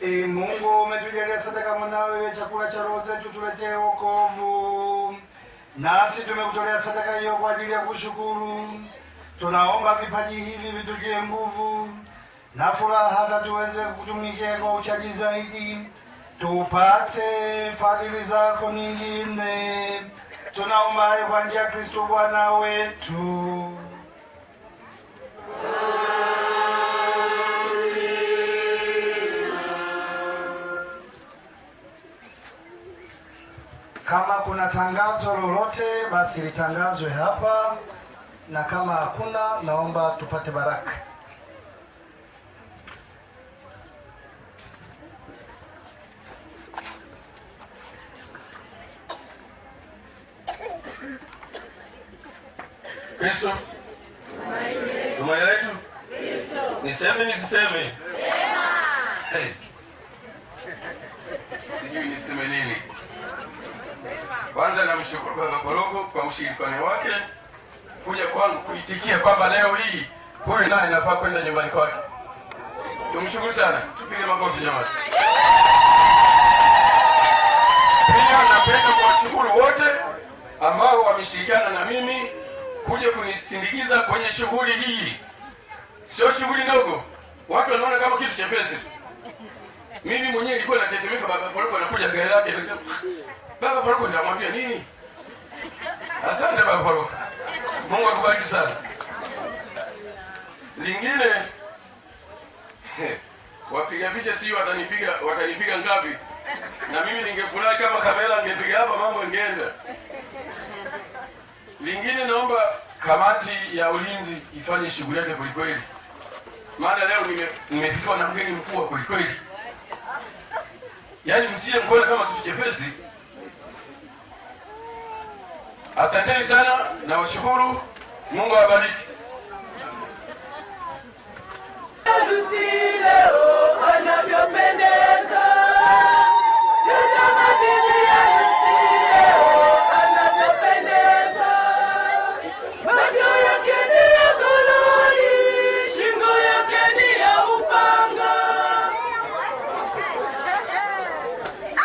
Mungu umetujalia sadaka mwanawe chakula cha roho zetu tuletee wokovu. Nasi tumekutolea sadaka hiyo kwa ajili ya kushukuru. Tunaomba vipaji hivi vitujie nguvu na furaha hata tuweze kutumikia kwa uchaji zaidi. Tupate fadhili zako nyingine. Tunaomba kwa njia ya Kristo Bwana wetu. Kama kuna tangazo lolote basi litangazwe hapa, na kama hakuna naomba tupate baraka. Kristo. Tumaini letu. Kristo. Niseme nisiseme? Sema. Hey. Sijui niseme nini. Kwanza namshukuru Baba Paroko kwa ushirikiano wake kuja kwangu kuitikia kwamba leo hii huyu naye anafaa kwenda nyumbani kwake. Tumshukuru sana. Tupige makofi jamani. Pia napenda kuwashukuru wote ambao wameshirikiana na mimi kuja kunisindikiza kwenye shughuli hii. Sio shughuli ndogo. Watu wanaona kama kitu chepesi. Mimi mwenyewe nilikuwa natetemeka. Baba Paroko anakuja gari lake anasema, Baba Paroko nitamwambia nini? Asante Baba Paroko. Mungu akubariki sana. Lingine wapiga picha si watanipiga ngapi? Na mimi ningefurahi kama kamera angepiga hapa mambo yangeenda. Lingine naomba kamati ya ulinzi ifanye shughuli yake kweli. Maana leo nimefikiwa na mgeni mkuu kweli. Yaani msije mkoona kama kitu chepesi. Asanteni sana na washukuru. Mungu awabariki. Leo anavyopendeza. Tazama bibi harusi leo anavyopendeza. Macho yake ni ya gololi, shingo yake ni ya upanga.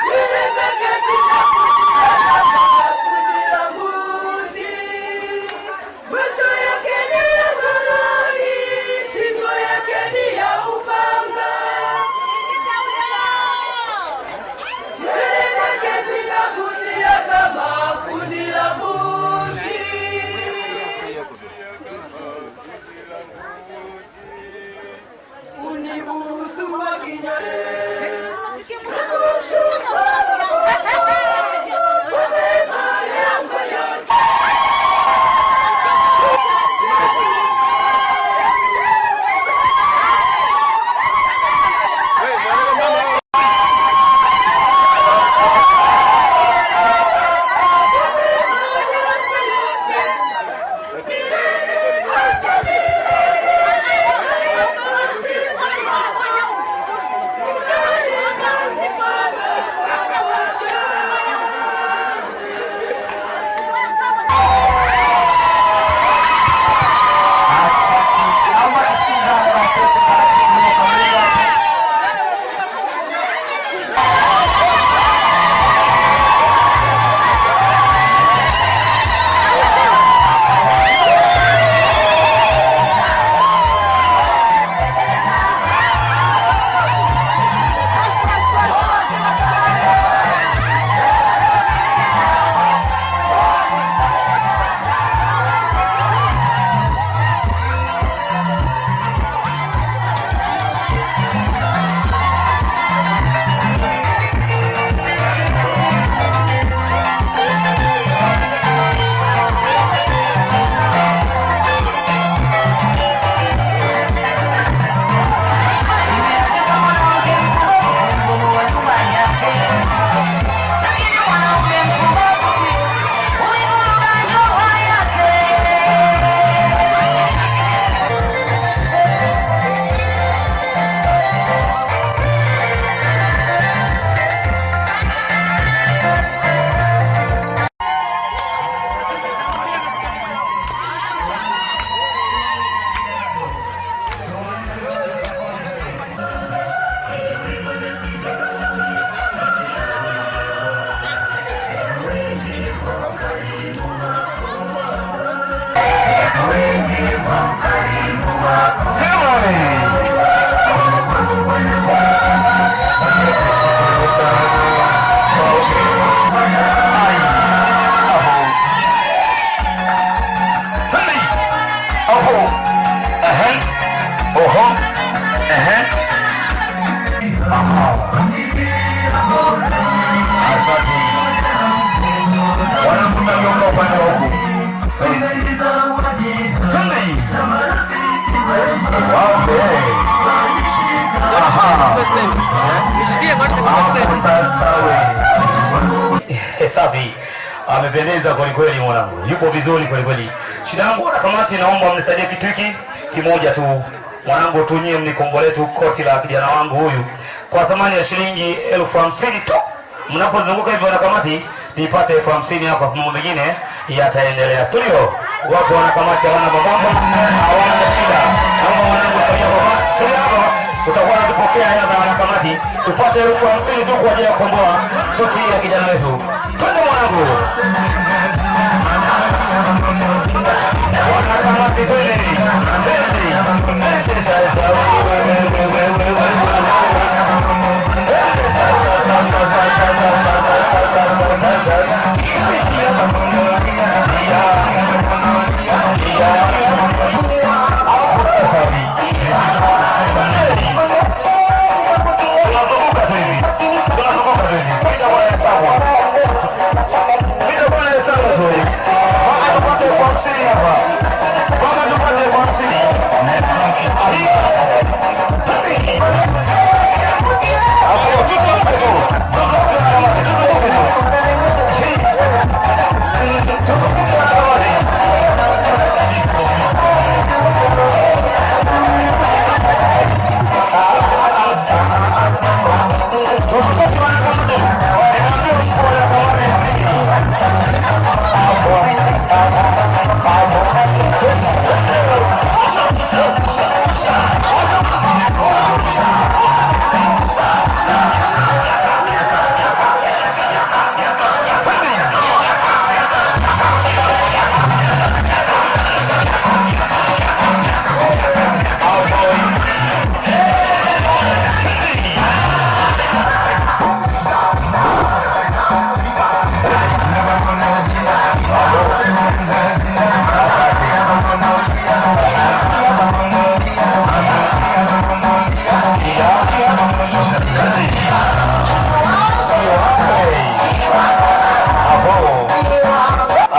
Nywele zake zinakutia kama kundi la mbuzi. Macho yake ni ya gololi, shingo yake ni ya upanga. Nywele zake zinakutia kama kundi la mbuzi. Unibusu wa kinywele. Asante. Wanakuta nyonga upande wa huku. Twende. Safi. Amependeza kweli kweli mwanangu. Yupo vizuri kweli kweli. Shida yangu na kamati, naomba mnisaidie kitu hiki kimoja tu. Mwanangu, tunyie mnikombolee tu koti la kijana wangu huyu kwa thamani ya shilingi 50,000 tu. Mnapozunguka hivyo na kamati nipate 50,000 hapa, mambo mengine yataendelea. Studio wapo wana kamati, hawana mabamba, hawana shida. Naomba mwanangu sogea baba. Sogea hapa. Utakuwa unapokea hela za wana kamati. Tupate 50,000 tu kwa ajili ya kukomboa suti ya kijana wetu. Twende mwanangu. Wana kamati twende.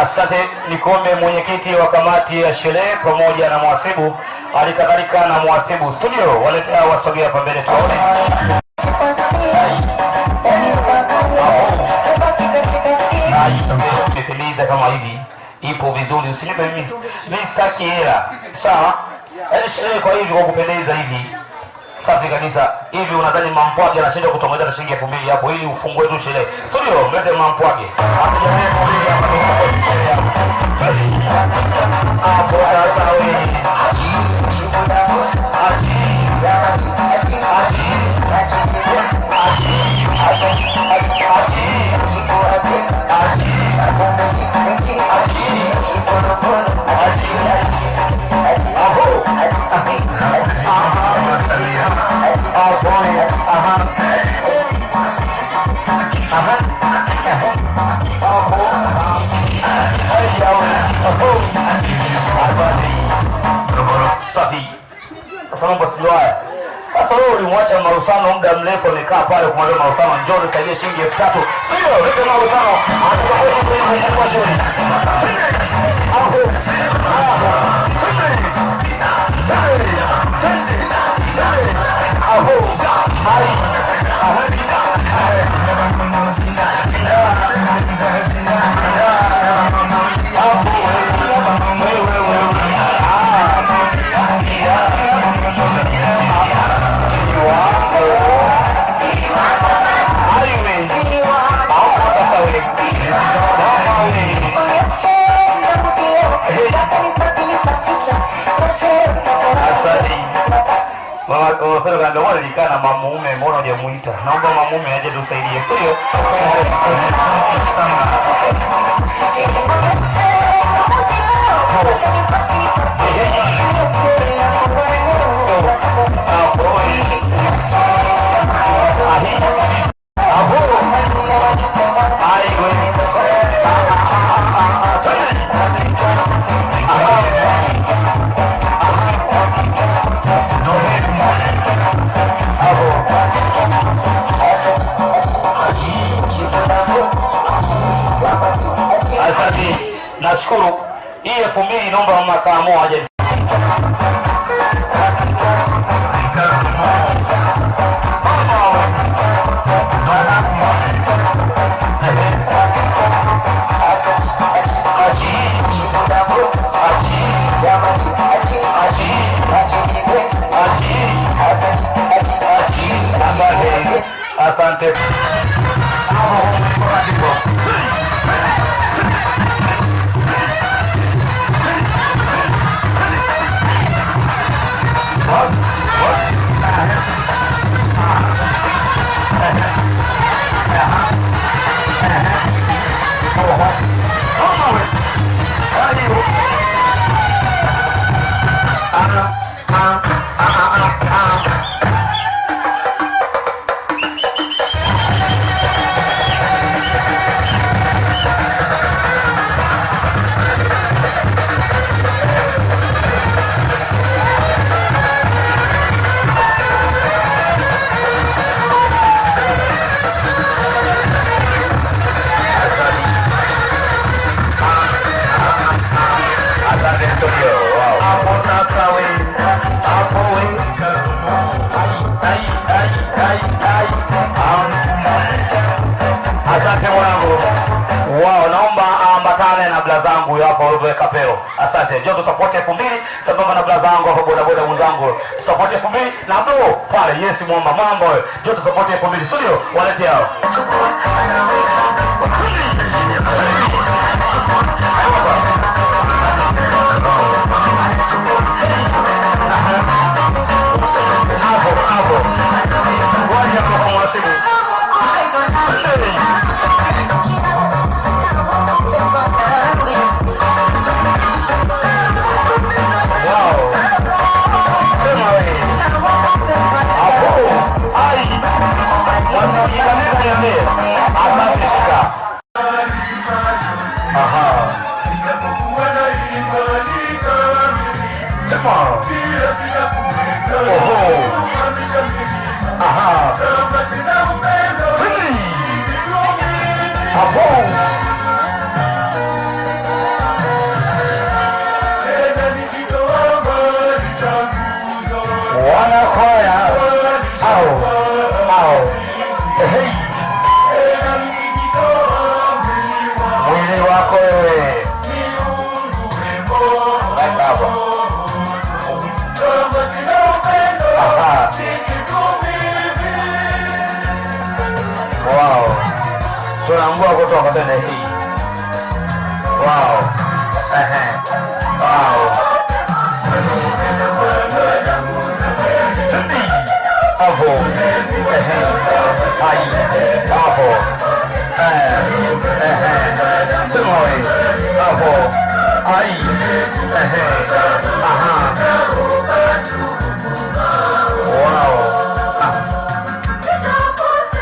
Asante. Nikombe mwenyekiti wa kamati ya sherehe pamoja na mwasibu, alikadhalika na mwasibu studio, waletea wasogea hapa mbele tuone. Nimependeza kama hivi, ipo vizuri, usinipe mimi sitaki hela. Sawa? Yaani sherehe kwa hivi, kwa kupendeza hivi. Safi kabisa. Hivi unadhani Mampwage anashinda kutongoza shilingi 2,000 hapo ili ufungue tu sherehe? Studio, mlete Mampwage. Hatujamea kulia hapa hapo sasa wewe. Safi. Sasa mambo sio haya. Sasa wewe ulimwacha Marusano muda mrefu, amekaa pale kumwambia Marusano njoo nisaidie shilingi 3,000. Sio, lete Marusano. Atakuwa kwa shule. Mama ndio wale nikana mamume, mbona hujamuita? Naomba mamume aje tusaidie. Studio. Bravo. Safi, naomba makamo aje. Asante. Asante mwanangu. Wow, naomba ambatane na bla zangu hapo wewe kapeo. Asante. Njoo support 2000 sababu na bla zangu hapo boda boda mwenzangu. Support 2000 na bro pale Yes muomba mambo. Njoo support 2000 studio walete hao. Tunaambua kutoka tena hii. Wow. Wow. Hapo. Ai. Hapo. Sema wewe. Hapo. Ai. Aha. Wow.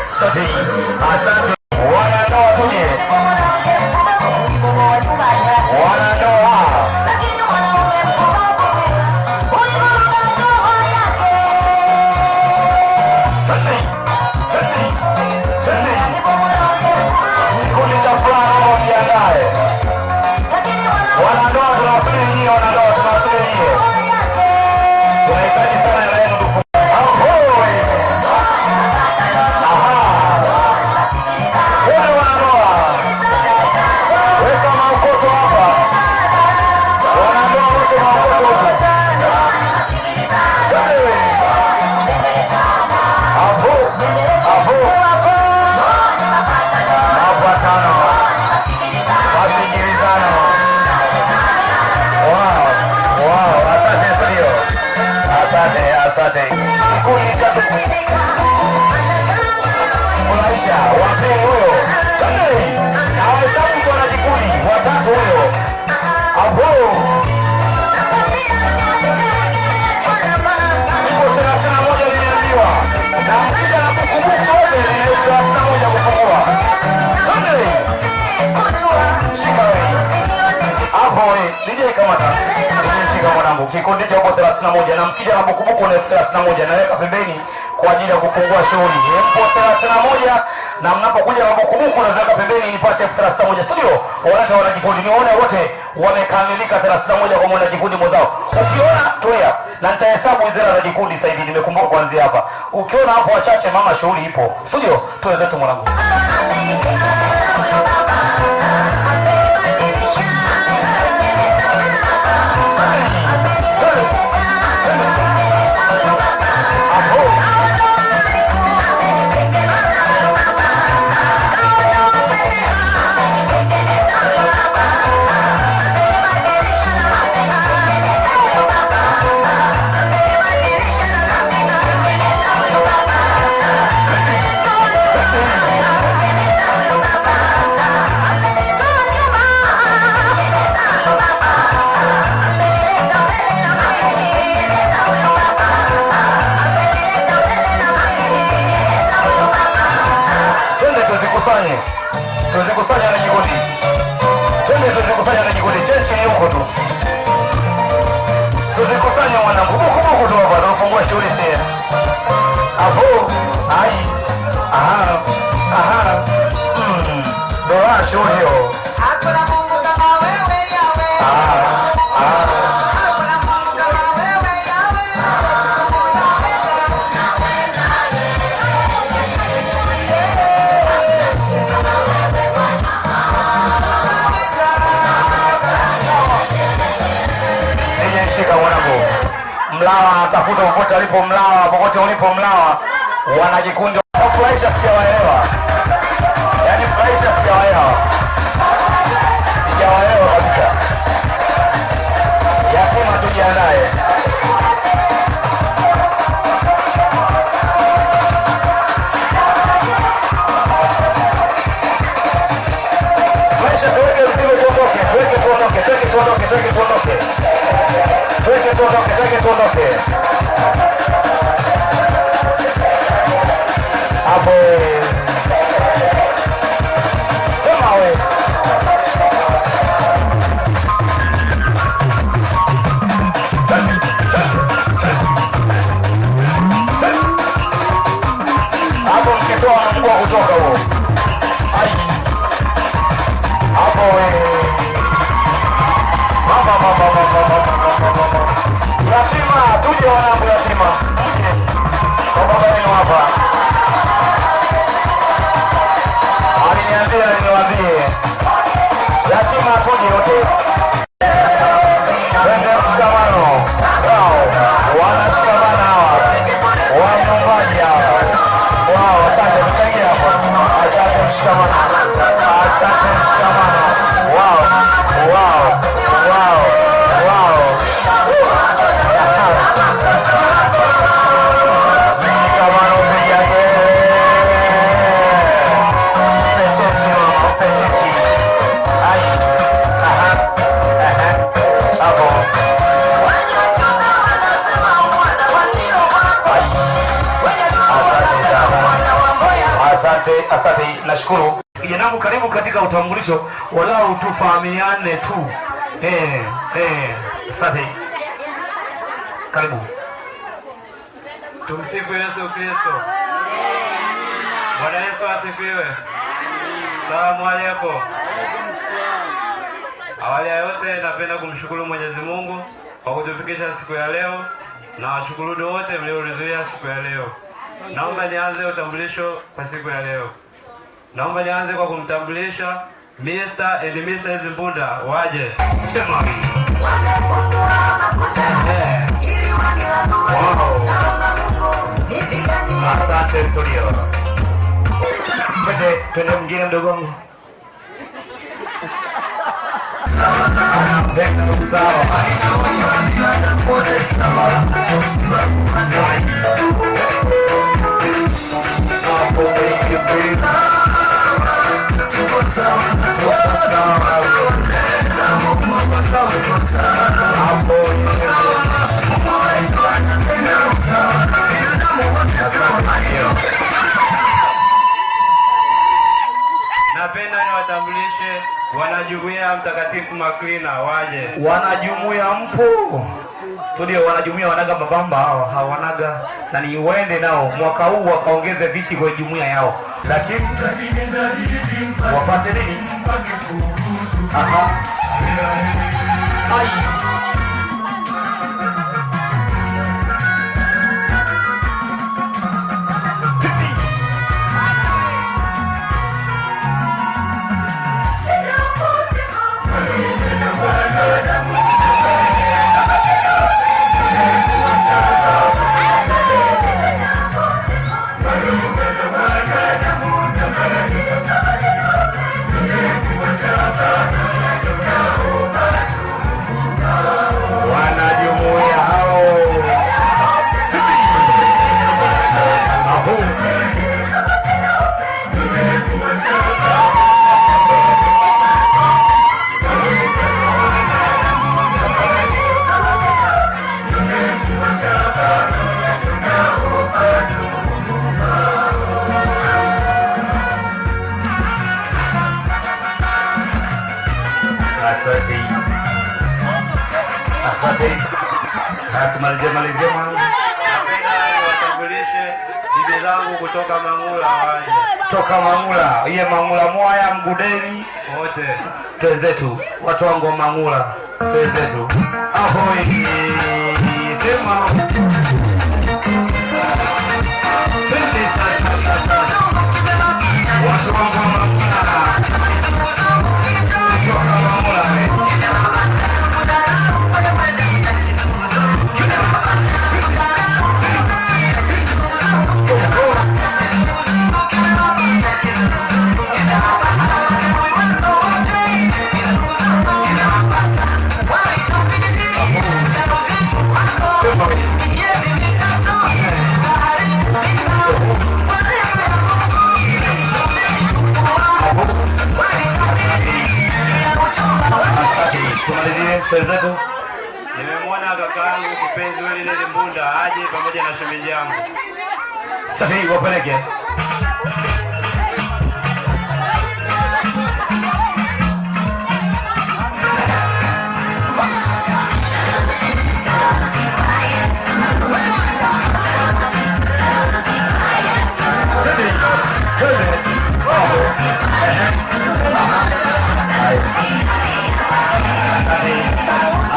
Asante. Asante. Kikundi cha 31 na mkija na bukubuku na 31 naweka pembeni kwa ajili ya kufungua shughuli. Mpo 31 na mnapokuja mabukubuku unaweka pembeni nipate 31, studio wote wanajikundi, nione wote wamekamilika 31 kwa mwanajikundi mwenzao. Ukiona tulia na nitahesabu hizo za jikundi sasa hivi, nimekumbuka kuanzia hapa. Ukiona hapo wachache, mama shughuli ipo, studio tuwe zetu mwanangu. Tuzikusanya na jikundi. Twende tuzikusanya na jikundi. Chechi ni huko tu. Tuzikusanya mwanangu. Buku tu hapa. Tunafungua shughuli sasa. Hapo. Ai. Aha. Aha. Ndio shughuli hiyo. Hakuna Mungu kama wewe Yawe. Hakuna Mungu kama wewe Yawe. Shika mwanangu. Mlawa tafuta popote alipo Mlawa, popote ulipo Mlawa. Wanajikundi furahisha, sijawaelewa. Yaani furahisha, sijawaelewa. Sijawaelewa kabisa. Yatima tujiandae. Furahisha, tuweke mzigo tuondoke, tuweke tuondoke, tuweke tuondoke, tuweke tuondoke. Tuweke tuondoke, tuweke tuondoke. Hapo. Sema we. Hapo mkitoa mkuu kutoka huo. Ai. Hapo we. Mama. Yatima, tuje wanangu yatima. Kwa baba yenu hapa. Aliniwaambie. Yatima tuje wote. Wende mshikamano. Wao, wanashikamana hawa. Wanyumbaji hawa. Wao, asante mchangia hapo. Asante mshikamano. Asante mshikamano. Wao. Asante, nashukuru. Kijanangu, karibu katika utambulisho, walau tufahamiane tu. Asante. Karibu. Tumsifu Yesu Kristo. Bwana Yesu asifiwe. Salamu alaykum. Awali ya yote napenda kumshukuru Mwenyezi Mungu kwa kutufikisha siku ya leo, na washukuru wote mliohudhuria siku ya leo. Naomba nianze utambulisho kwa siku ya leo. Naomba nianze kwa kumtambulisha Mr. and Mrs. Mbunda waje. Sema. Asante Victoria. Twende mwingine mdogo wangu. Sawa. Napenda niwatambulishe wanajumuiya Mtakatifu Maklina waje. Wanajumuiya mpo? studio wanajumuia wanaga mabamba hawanaga na ni waende nao mwaka huu wakaongeze viti kwa jumuia yao, lakini wapate nini? Aha. Ai. Asante. Tumalizie mwanangu. Napenda watambulishe bibi zangu kutoka Mangula waje. Toka Mangula, iye Mangula Mwaya Mgudeni wote. Twenzetu, watu wangu Mangula. Twenzetu. Ahoi. Sema. Watu wangu Mangula. Toka Mangula. Nimemwona kakaangu kipenzi wewe ile Mbunda aje pamoja na shemeji yangu. Safi, wapeleke.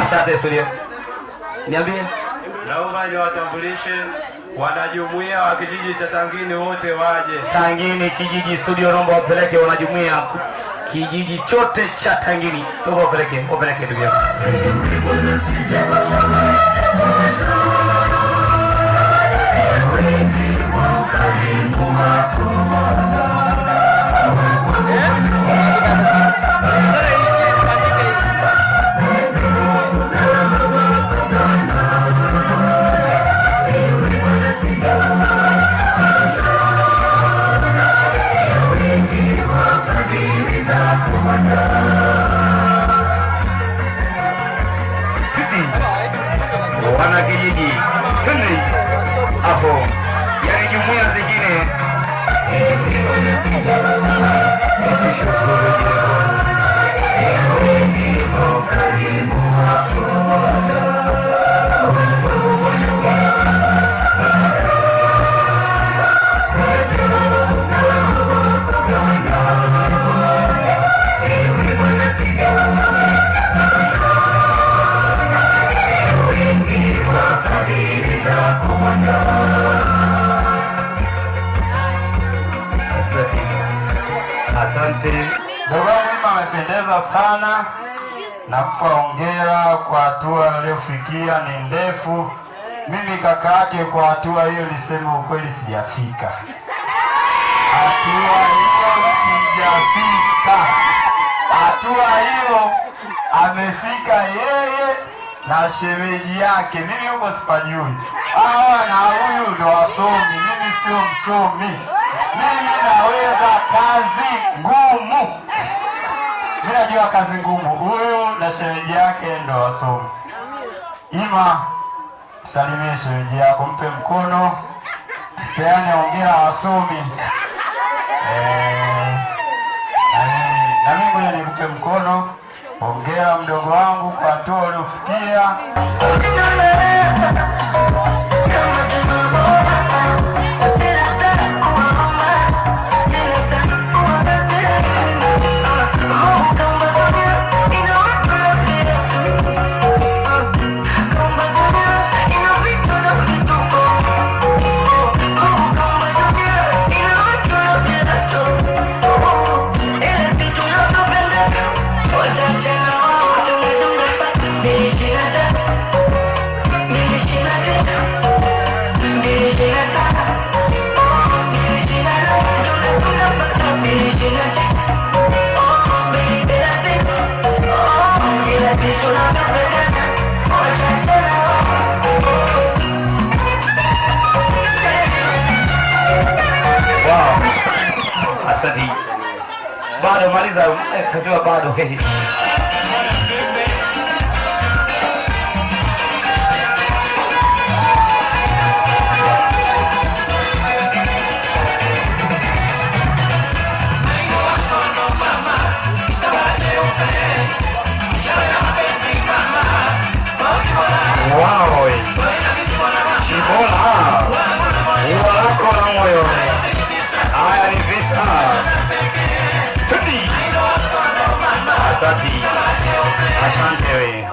Asante studio. Niambie. Naomba niwatambulishe wanajumuia wa kijiji cha Tangini wote waje. Tangini kijiji studio, naomba wapeleke wanajumuia kijiji chote cha Tangini. Naomba wapeleke ndugu yangu. Wana kijiji twende hapo, yani jumuiya zingine Asante. Ndugu mimi amependeza sana na kupa hongera kwa hatua aliyofikia, ni ndefu. Mimi kaka yake kwa hatua hiyo niseme ukweli sijafika. Hatua hiyo sijafika. Hatua hiyo amefika yeye na shemeji yake. Mimi huko sipajui. Hawa na huyu ndo wasomi, mimi sio msomi. Mimi naweza kazi ngumu. Mimi najua kazi ngumu. Huyu na shemeji yake ndo wasomi. Ima salimie shemeji yako, mpe mkono. Peane hongera wasomi. Na mimi ngoja nikupe mkono. Hongera mdogo wangu kwa hatua uliofikia. Asante. Bado maliza kasema bado. Wow. Shibola. Wako na moyo. Haya ni visa. Tudi. Asante wewe.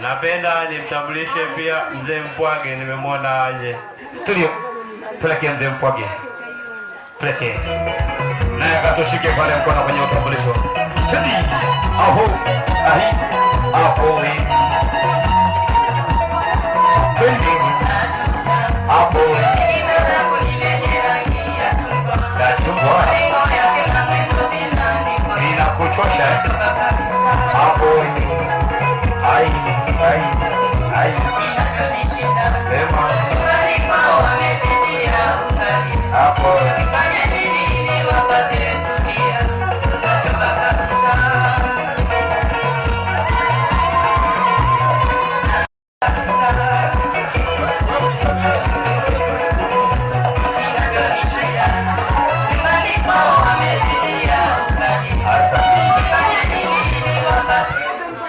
Napenda nimtambulishe pia mzee Mpwage, nimemwona aje. Studio. Peleke mzee Mpwage. Peleke. Naye akatoshike pale mkono kwenye utambulisho. Tudi. Aho. Ahi. Aho. Tudi. Aho. Nachungwa. Ninakuchosha. Hapo. Ai. Sema. Hapo.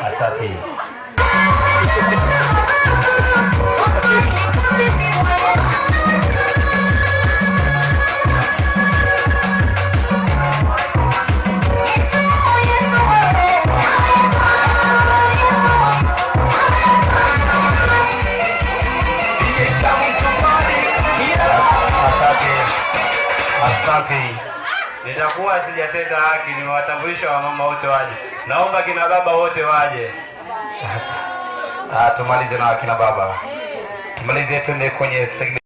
Asante. Asante. Nitakuwa sijatenda haki, nimewatambulisha wamama wote waje. Naomba kina baba wote waje. Tumalize na kina baba. Tumalize tuende kwenye segment.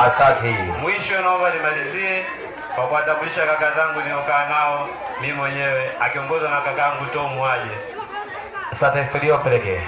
Asante. Mwisho naomba nimalizie kwa kuwatambulisha kaka zangu niokaa nao mimi mwenyewe akiongozwa na kakangu Tom waje. Asante studio, upeleke.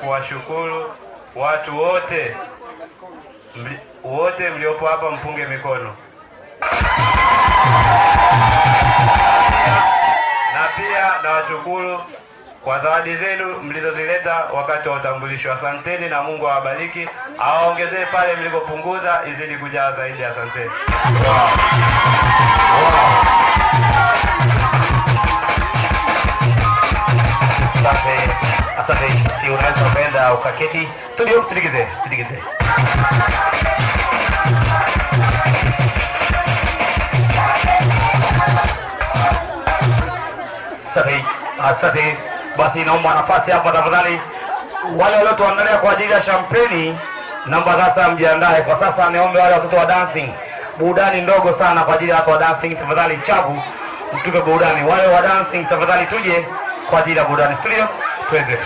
Kuwashukuru watu wote mliopo hapa, mpunge mikono. Na pia nawashukuru kwa zawadi zenu mlizozileta wakati wa utambulisho. Asanteni na Mungu awabariki, awaongezee pale mlikopunguza, izidi kujaa zaidi. Asanteni. Asante. Si unaweza ukaenda ukaketi. Studio, sindikize. Asante. Basi naomba nafasi hapa tafadhali. Wale waliotuandalia kwa ajili ya champagne, naomba sasa mjiandae. Kwa sasa niombe wale watoto wa dancing, burudani ndogo sana kwa ajili ya watu wa dancing. Tafadhali Chabu, mtupe burudani. Wale wa dancing tafadhali tuje kwa ajili ya burudani. Studio, tuweze.